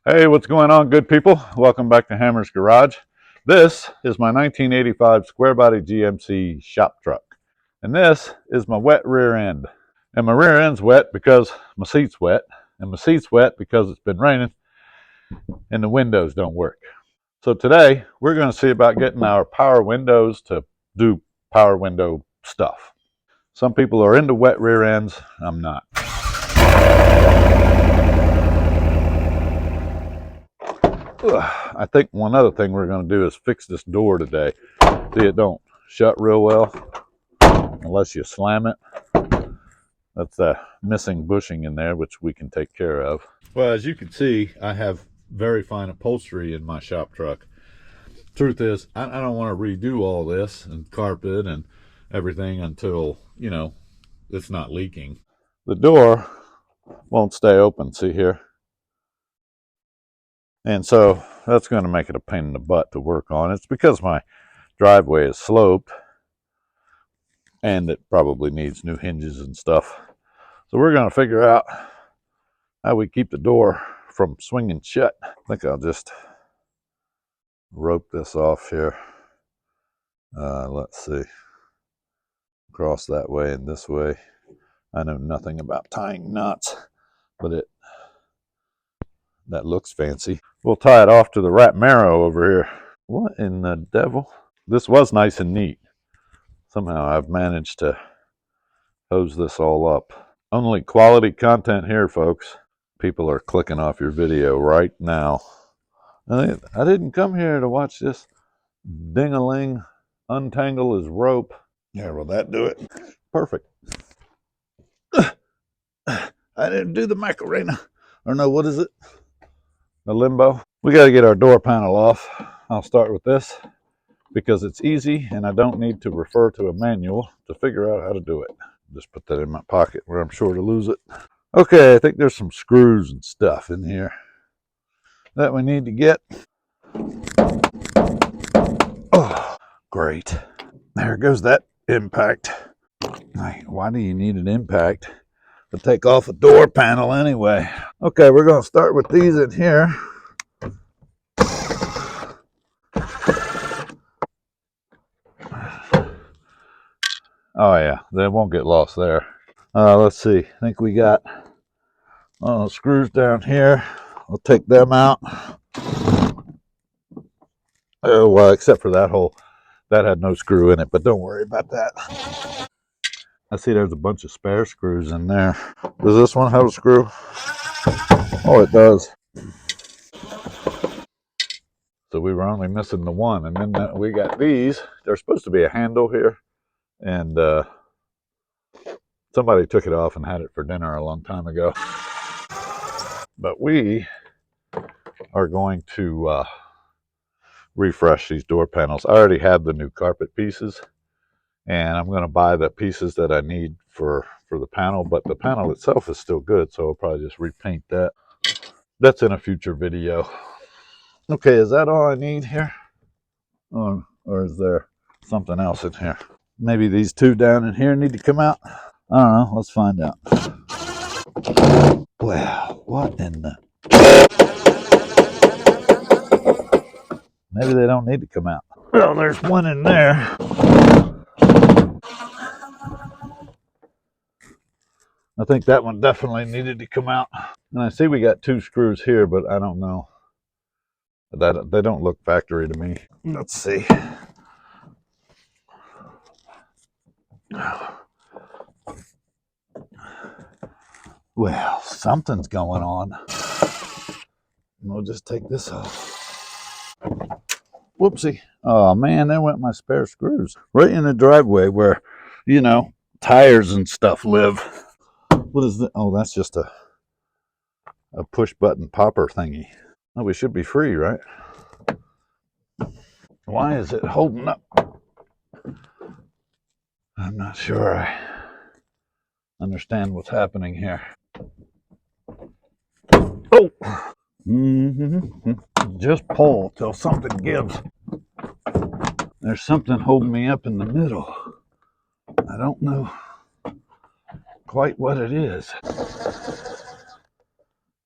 Hey, what's going on, good people? Welcome back to Hammer's Garage. This is my 1985 Squarebody GMC shop truck. And this is my wet rear end. And my rear end's wet because my seat's wet. And my seat's wet because it's been raining and the windows don't work. So today, we're going to see about getting our power windows to do power window stuff. Some people are into wet rear ends. I'm not. I think one other thing we're going to do is fix this door today. See, it don't shut real well unless you slam it. That's the missing bushing in there, which we can take care of. Well, as you can see, I have very fine upholstery in my shop truck. Truth is, I don't want to redo all this and carpet and everything until, it's not leaking. The door won't stay open, see here? And so that's going to make it a pain in the butt to work on. It's because my driveway is sloped and it probably needs new hinges and stuff. So we're going to figure out how we keep the door from swinging shut. I think I'll just rope this off here. Let's see. Cross that way and this way. I know nothing about tying knots, but that looks fancy. We'll tie it off to the rat marrow over here. What in the devil? This was nice and neat. Somehow I've managed to hose this all up. Only quality content here, folks. People are clicking off your video right now. I didn't come here to watch this ding-a-ling untangle his rope. Yeah, will that do it? Perfect. I didn't do the Macarena. Or no, what is it? The limbo. We got to get our door panel off. I'll start with this because it's easy and I don't need to refer to a manual to figure out how to do it. Just put that in my pocket where I'm sure to lose it. Okay, I think there's some screws and stuff in here that we need to get. Oh, great. There goes that impact. Why do you need an impact to take off a door panel anyway? Okay, we're going to start with these in here. Oh yeah, they won't get lost there. Let's see, I think we got screws down here. I'll take them out. Oh, well, except for that hole. That had no screw in it, but don't worry about that. I see there's a bunch of spare screws in there. Does this one have a screw? Oh, it does. So we were only missing the one, and then we got these. There's supposed to be a handle here, and somebody took it off and had it for dinner a long time ago. But we are going to refresh these door panels. I already have the new carpet pieces, and I'm going to buy the pieces that I need for the panel, but the panel itself is still good, so I'll probably just repaint that. That's in a future video. Okay, is that all I need here? Or is there something else in here? Maybe these two down in here need to come out? I don't know, let's find out. Well, what in the... Maybe they don't need to come out. Well, there's one in there. I think that one definitely needed to come out. And I see we got two screws here, but I don't know. They don't look factory to me. Let's see. Well, something's going on. We'll just take this off. Whoopsie. Oh man, there went my spare screws. Right in the driveway where, tires and stuff live. What is that? Oh, that's just a push button popper thingy. Oh, we should be free, right? Why is it holding up? I'm not sure I understand what's happening here. Oh! Just pull till something gives. There's something holding me up in the middle. I don't know quite what it is.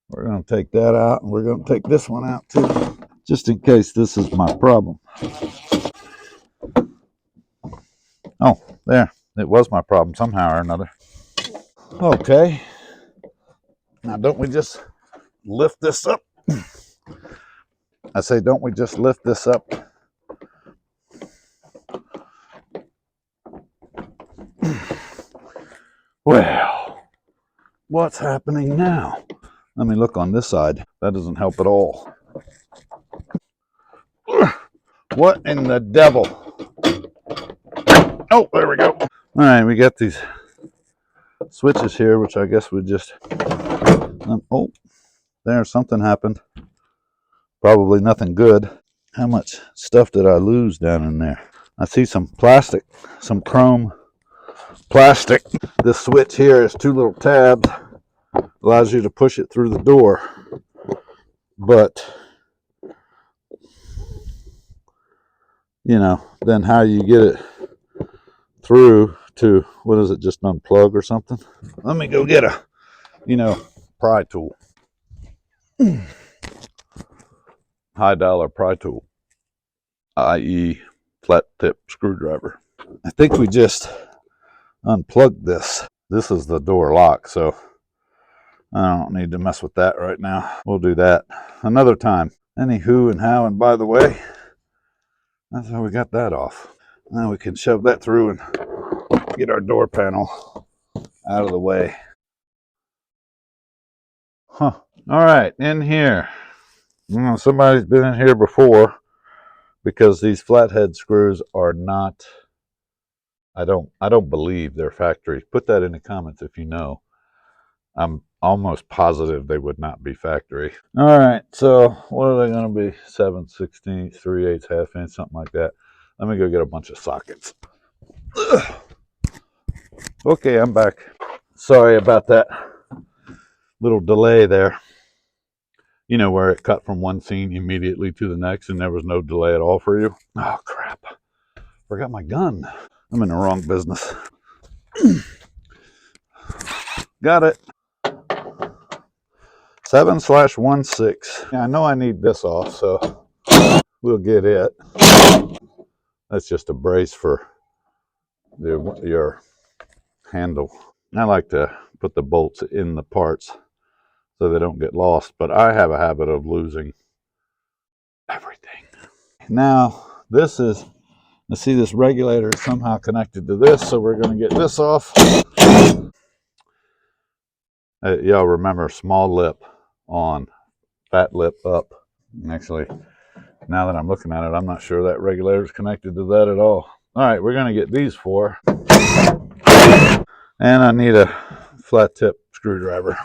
We're going to take that out, and we're going to take this one out too, just in case this is my problem. Oh, there. It was my problem somehow or another. Okay. Now, don't we just lift this up? I say, don't we just lift this up? Well, what's happening now? Let me look on this side. That doesn't help at all. What in the devil? Oh, there we go. All right, we got these switches here, which I guess we just... oh, there, something happened. Probably nothing good. How much stuff did I lose down in there? I see some plastic, some chrome plastic. This switch here is 2 little tabs. Allows you to push it through the door. But, you know, then how you get it through to, what is it, just unplug or something? Let me go get a, pry tool. High dollar pry tool, i.e. flat tip screwdriver. I think we just unplugged this. This is the door lock, so I don't need to mess with that right now. We'll do that another time. Anywho and how, and by the way, that's how we got that off. Now we can shove that through and get our door panel out of the way. Huh. All right, in here. Somebody's been in here before, because these flathead screws are not, I don't believe they're factory. Put that in the comments if you know. I'm almost positive they would not be factory. All right, so what are they going to be? 7/16, 3/8, ½ inch, something like that. Let me go get a bunch of sockets. Ugh. Okay, I'm back. Sorry about that little delay there. You know, where it cut from one scene immediately to the next and there was no delay at all for you? Oh, crap. Forgot my gun. I'm in the wrong business. Got it. 7/16. Yeah, I know I need this off, so we'll get it. That's just a brace for your handle. I like to put the bolts in the parts so they don't get lost, but I have a habit of losing everything. Now, this is, let's see, this regulator is somehow connected to this, so we're going to get this off. Y'all remember small lip on, fat lip up. Actually, now that I'm looking at it, I'm not sure that regulator is connected to that at all. All right, we're going to get these 4. And I need a flat tip screwdriver.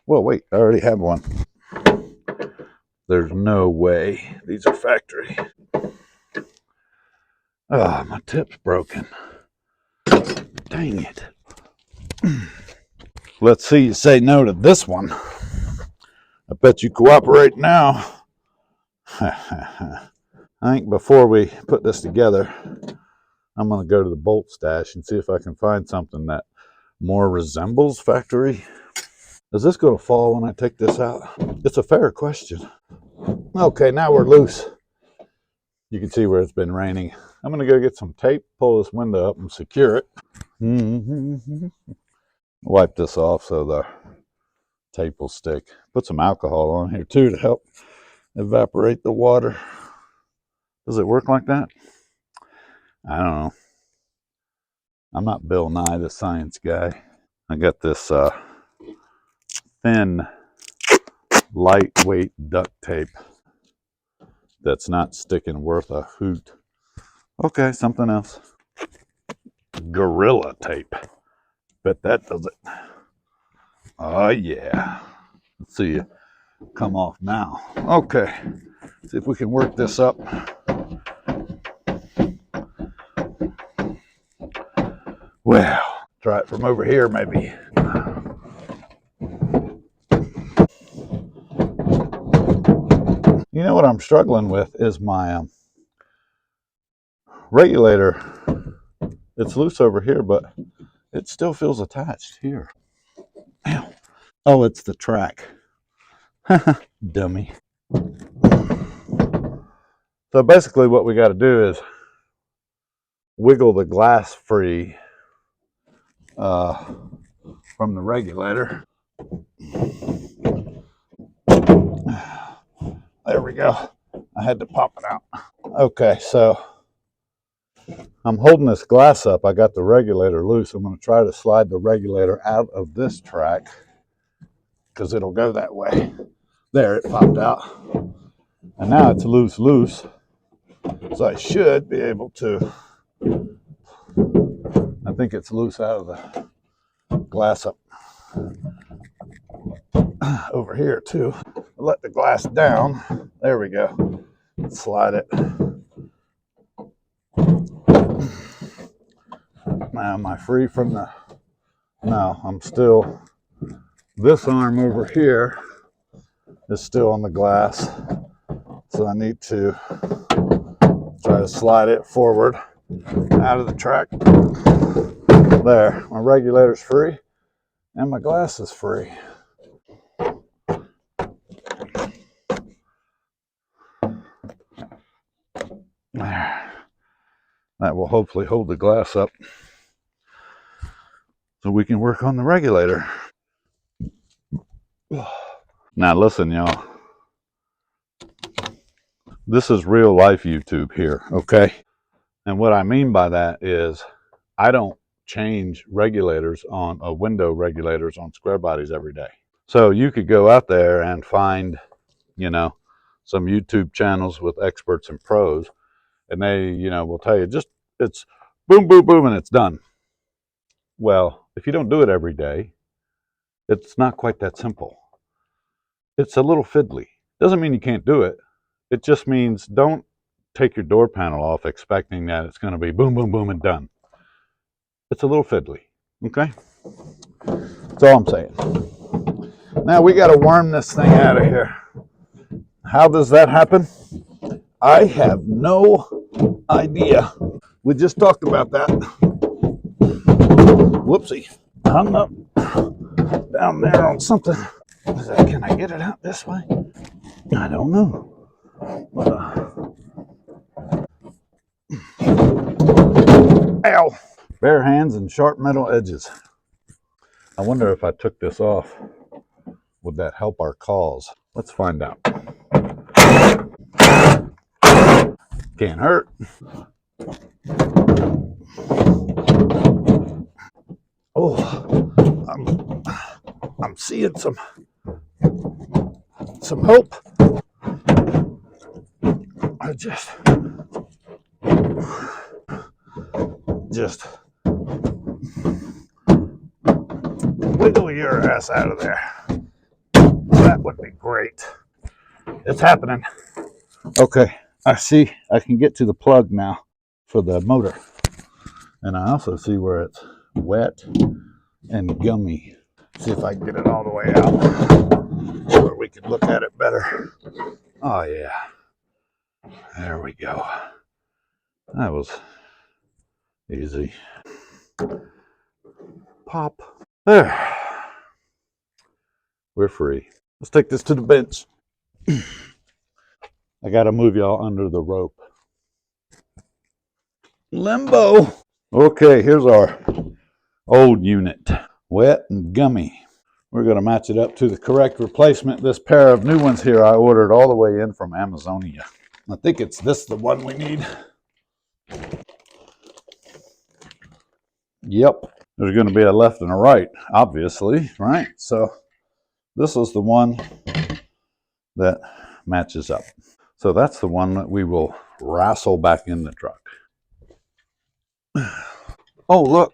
Well, wait, I already have one. There's no way. These are factory. Ah, my tip's broken. Dang it. Let's see you say no to this one. I bet you cooperate now. I think before we put this together, I'm going to go to the bolt stash and see if I can find something that more resembles factory. Is this going to fall when I take this out? It's a fair question. Okay, now we're loose. You can see where it's been raining. I'm going to go get some tape, pull this window up and secure it. Wipe this off so the tape will stick. Put some alcohol on here too to help evaporate the water. Does it work like that? I don't know. I'm not Bill Nye the Science Guy. I got this thin, lightweight duct tape that's not sticking worth a hoot. Okay, something else. Gorilla tape. Bet that does it. Oh yeah. Let's see it come off now. Okay. See if we can work this up. Well, try it from over here maybe. You know what I'm struggling with is my regulator. It's loose over here, but it still feels attached here. Ow. Oh, it's the track. Dummy. So basically what we got to do is wiggle the glass free from the regulator. There we go. I had to pop it out. Okay, so I'm holding this glass up. I got the regulator loose. I'm going to try to slide the regulator out of this track because it'll go that way. There, it popped out. And now it's loose. So I should be able to, I think it's loose out of the glass up over here too. Let the glass down. There we go. Slide it. Now, am I free from the, no, I'm still, this arm over here is still on the glass. So I need to try to slide it forward out of the track. There, my regulator's free and my glass is free. There. That will hopefully hold the glass up so we can work on the regulator. Now listen, y'all. This is real life YouTube here, okay? And what I mean by that is I don't change regulators on window regulators on square bodies every day. So you could go out there and find, you know, some YouTube channels with experts and pros, and they, you know, will tell you just it's boom, boom, boom, and it's done. Well, if you don't do it every day, it's not quite that simple. It's a little fiddly. Doesn't mean you can't do it. It just means don't take your door panel off expecting that it's going to be boom, boom, boom, and done. It's a little fiddly, okay? That's all I'm saying. Now we got to worm this thing out of here. How does that happen? I have no idea. We just talked about that. Whoopsie. Hung up down there on something. Can I get it out this way? I don't know. Ow! Bare hands and sharp metal edges. I wonder if I took this off, would that help our cause? Let's find out. Can't hurt. Oh, I'm seeing some hope. I just wiggle your ass out of there. That would be great. It's happening. Okay, I see I can get to the plug now for the motor. And I also see where it's wet and gummy. See if I can get it all the way out where we can look at it better. Oh yeah. There we go. That was easy. Pop. There. We're free. Let's take this to the bench. I gotta move y'all under the rope. Limbo. Okay, here's our old unit. Wet and gummy. We're gonna match it up to the correct replacement. This pair of new ones here I ordered all the way in from Amazonia. I think it's this the one we need. Yep. There's going to be a left and a right, obviously, right? So this is the one that matches up. So that's the one that we will wrestle back in the truck. Oh, look.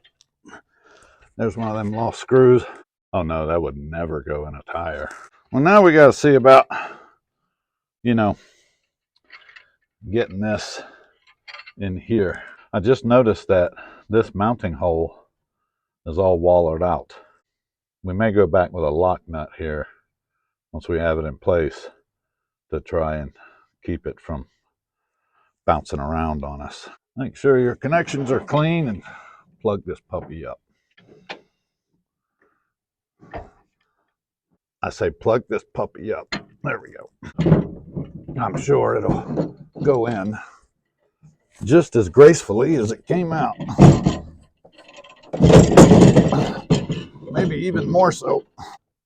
There's one of them lost screws. Oh, no, that would never go in a tire. Well, now we got to see about, you know, getting this in here. I just noticed that this mounting hole is all walled out. We may go back with a lock nut here once we have it in place to try and keep it from bouncing around on us. Make sure your connections are clean and plug this puppy up. I say plug this puppy up. There we go. I'm sure it'll go in just as gracefully as it came out. Maybe even more so.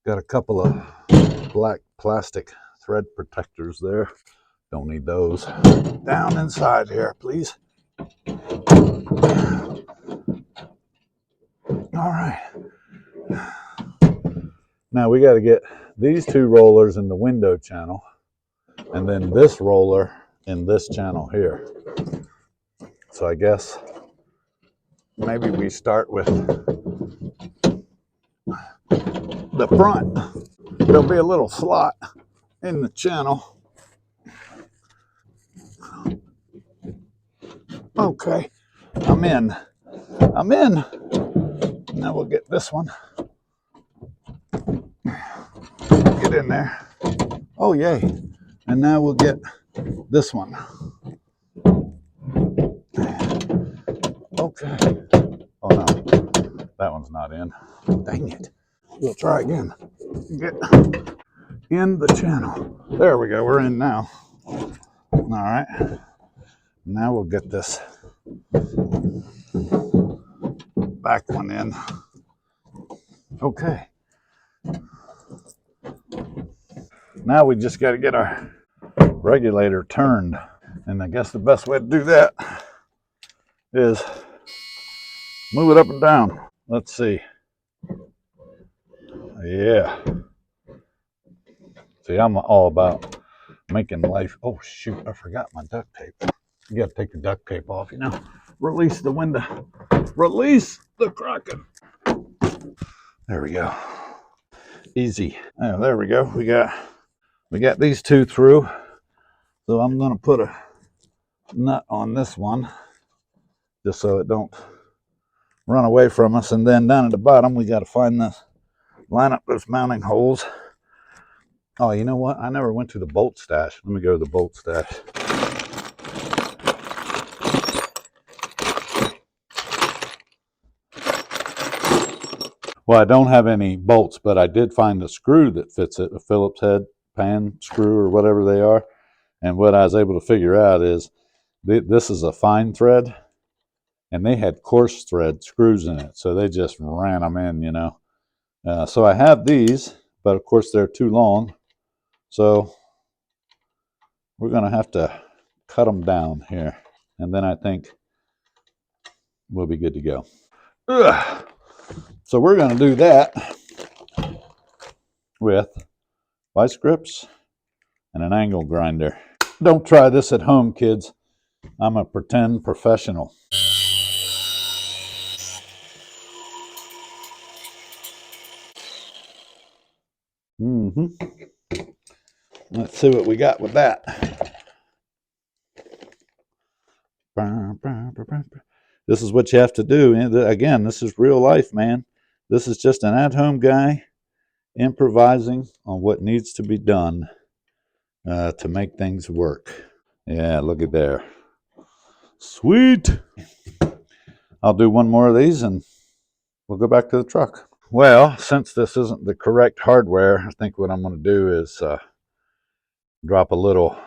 Got a couple of black plastic thread protectors there. Don't need those. Down inside here, please. All right. Now we got to get these two rollers in the window channel, and then this roller in this channel here. So I guess maybe we start with the front. There'll be a little slot in the channel. Okay, I'm in. I'm in. Now we'll get this one. Get in there. Oh, yay. And now we'll get this one. Okay. Oh, no. That one's not in. Dang it. We'll try again. Get in the channel. There we go. We're in now. All right. Now we'll get this back one in. Okay. Now we just got to get our regulator turned. And I guess the best way to do that is move it up and down. Let's see. Yeah. See, I'm all about making life. Oh, shoot. I forgot my duct tape. You got to take the duct tape off, you know. Release the window. Release the Kraken. There we go. Easy. Oh, there we go. We got these two through. So I'm going to put a nut on this one just so it don't run away from us. And then down at the bottom, we got to find this, line up those mounting holes. Oh, you know what? I never went to the bolt stash. Let me go to the bolt stash. Well, I don't have any bolts, but I did find the screw that fits it, a Phillips head pan screw or whatever they are. And what I was able to figure out is this is a fine thread, and they had coarse thread screws in it. So they just ran them in, you know. So I have these, but of course they're too long. So we're going to have to cut them down here. And then I think we'll be good to go. Ugh. So we're going to do that with vice grips and an angle grinder. Don't try this at home, kids. I'm a pretend professional. Let's see what we got with that. This is what you have to do. Again, this is real life, man. This is just an at-home guy improvising on what needs to be done to make things work. Yeah, look at there. Sweet. I'll do one more of these and we'll go back to the truck. Well, since this isn't the correct hardware, I think what I'm going to do is drop a little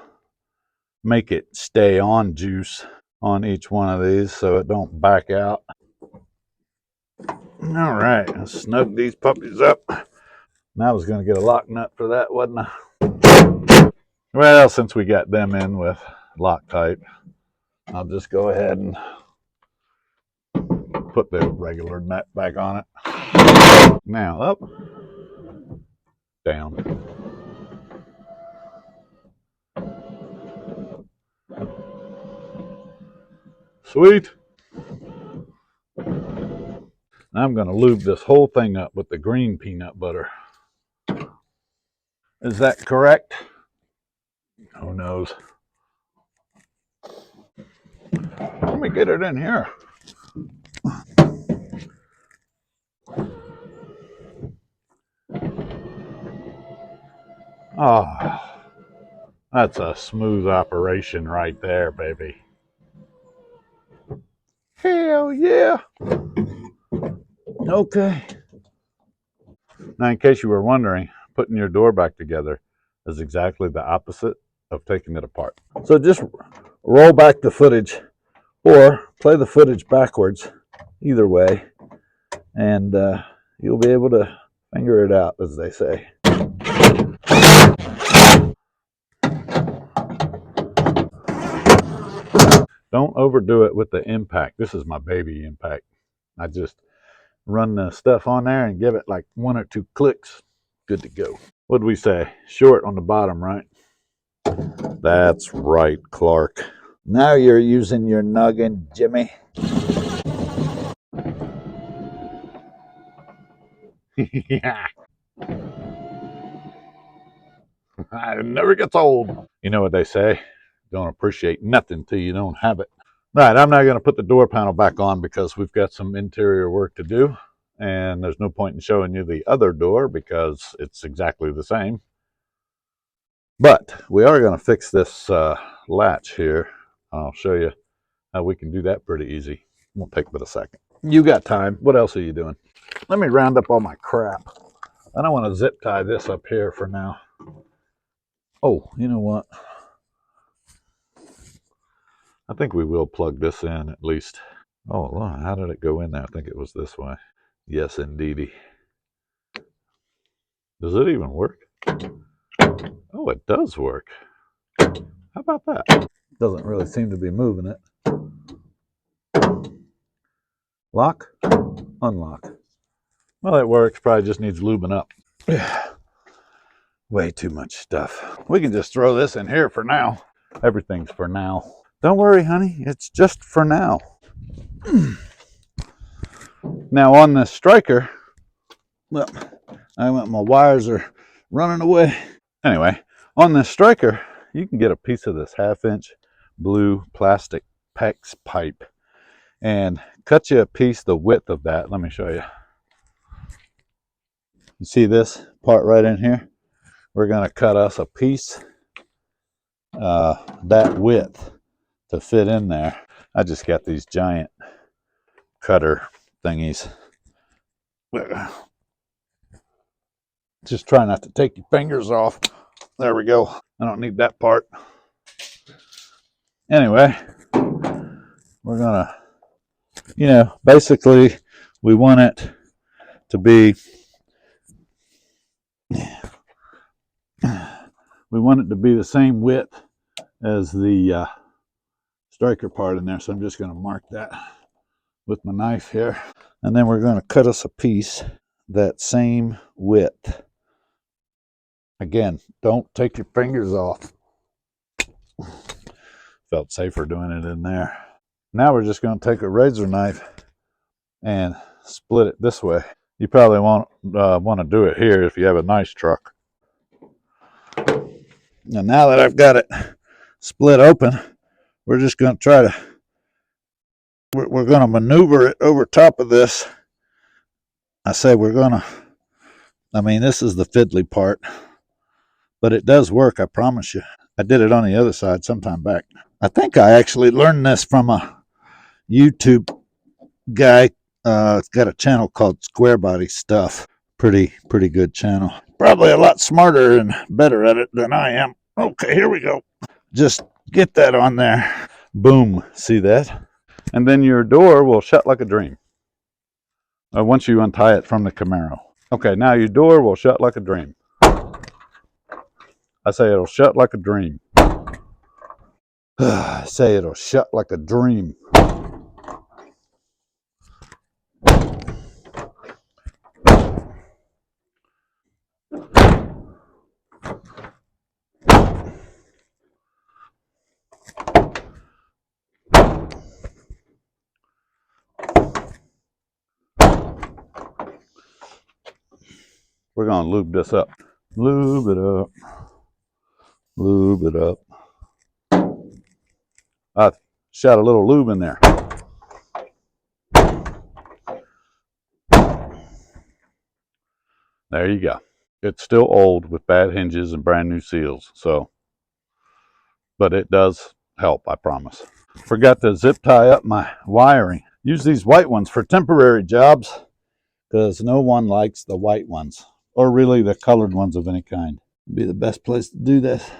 make it stay on juice on each one of these so it don't back out. All right, let's snug these puppies up. Now I was going to get a lock nut for that, wasn't I? Well, since we got them in with Loctite, I'll just go ahead and put the regular nut back on it. Now up, down. Sweet. I'm going to lube this whole thing up with the green peanut butter. Is that correct? Who knows? Let me get it in here. Oh, that's a smooth operation right there, baby. Hell yeah. Okay. Now, in case you were wondering, putting your door back together is exactly the opposite of taking it apart. So just roll back the footage or play the footage backwards, either way, and you'll be able to figure it out, as they say. Don't overdo it with the impact. This is my baby impact. I just run the stuff on there and give it like 1 or 2 clicks. Good to go. What did we say? Short on the bottom, right? That's right, Clark. Now you're using your noggin, Jimmy. Yeah. It never gets old. You know what they say? Don't appreciate nothing till you don't have it. Right, I'm not going to put the door panel back on because we've got some interior work to do. And there's no point in showing you the other door because it's exactly the same. But we are going to fix this latch here. I'll show you how we can do that pretty easy. Won't take but a second. You got time. What else are you doing? Let me round up all my crap. I don't want to zip tie this up here for now. Oh, you know what? I think we will plug this in at least. Oh, Lord, how did it go in there? I think it was this way. Yes, indeedy. Does it even work? Oh, it does work. How about that? Doesn't really seem to be moving it. Lock, unlock. Well, it works. Probably just needs lubing up. Way too much stuff. We can just throw this in here for now. Everything's for now. Don't worry, honey. It's just for now. Now on the striker, well, my wires are running away. Anyway, on this striker, you can get a piece of this 1/2-inch blue plastic PEX pipe and cut you a piece the width of that. Let me show you. You see this part right in here? We're going to cut us a piece that width to fit in there. I just got these giant cutter thingies. Just try not to take your fingers off. There we go. I don't need that part. Anyway, we're gonna, basically we want it to be, the same width as the striker part in there. So I'm just gonna mark that with my knife here. And then we're gonna cut us a piece that same width. Again, don't take your fingers off. Felt safer doing it in there. Now we're just going to take a razor knife and split it this way. You probably won't want to do it here if you have a nice truck. And now that I've got it split open, we're just going to try to, we're going to maneuver it over top of this. I say we're going to, this is the fiddly part. But it does work, I promise you. I did it on the other side sometime back. I think I actually learned this from a YouTube guy. It's got a channel called Squarebody Stuff. Pretty good channel. Probably a lot smarter and better at it than I am. Okay, here we go. Just get that on there. Boom. See that? And then your door will shut like a dream. Once you untie it from the Camaro. Okay, now your door will shut like a dream. I say it'll shut like a dream. I say it'll shut like a dream. We're going to lube this up. Lube it up. Lube it up. I shot a little lube in there. There you go. It's still old with bad hinges and brand new seals, but it does help, I promise. Forgot to zip tie up my wiring. Use these white ones for temporary jobs because no one likes the white ones. or really the colored ones of any kind. Be the best place to do this.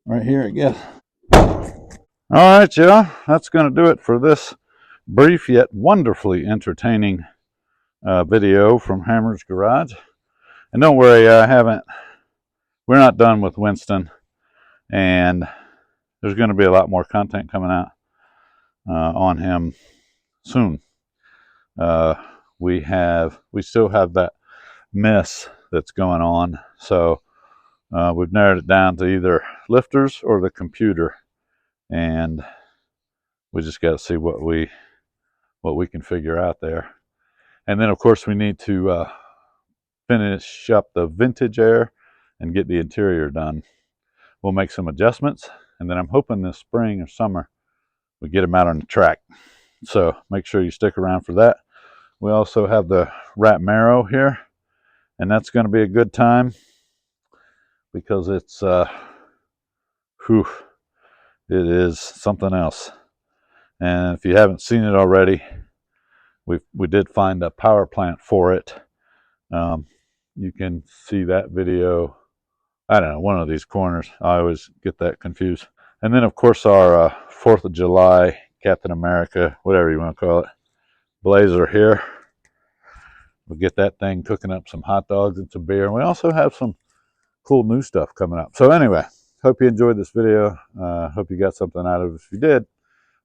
Right here, I guess. All right, y'all. That's going to do it for this brief yet wonderfully entertaining video from Hammer's Garage. And don't worry, we're not done with Winston, and there's going to be a lot more content coming out on him soon. We still have that mess that's going on, so we've narrowed it down to either lifters or the computer, and we just got to see what we can figure out there. And then of course we need to finish up the vintage air and get the interior done. We'll make some adjustments, and then I'm hoping this spring or summer we get them out on the track. So make sure you stick around for that. We also have the rat marrow here, and that's going to be a good time because it's it is something else. And if you haven't seen it already, we did find a power plant for it. You can see that video, I don't know, one of these corners. I always get that confused. And then of course our 4th of July Captain America, whatever you want to call it, blazer here. We'll get that thing cooking up some hot dogs and some beer. And we also have some cool new stuff coming up. So anyway, hope you enjoyed this video. Hope you got something out of it. If you did,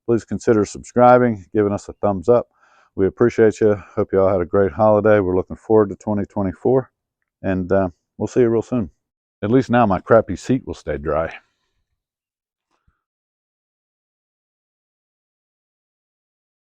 please consider subscribing, giving us a thumbs up. We appreciate you. Hope you all had a great holiday. We're looking forward to 2024. And we'll see you real soon. At least now my crappy seat will stay dry.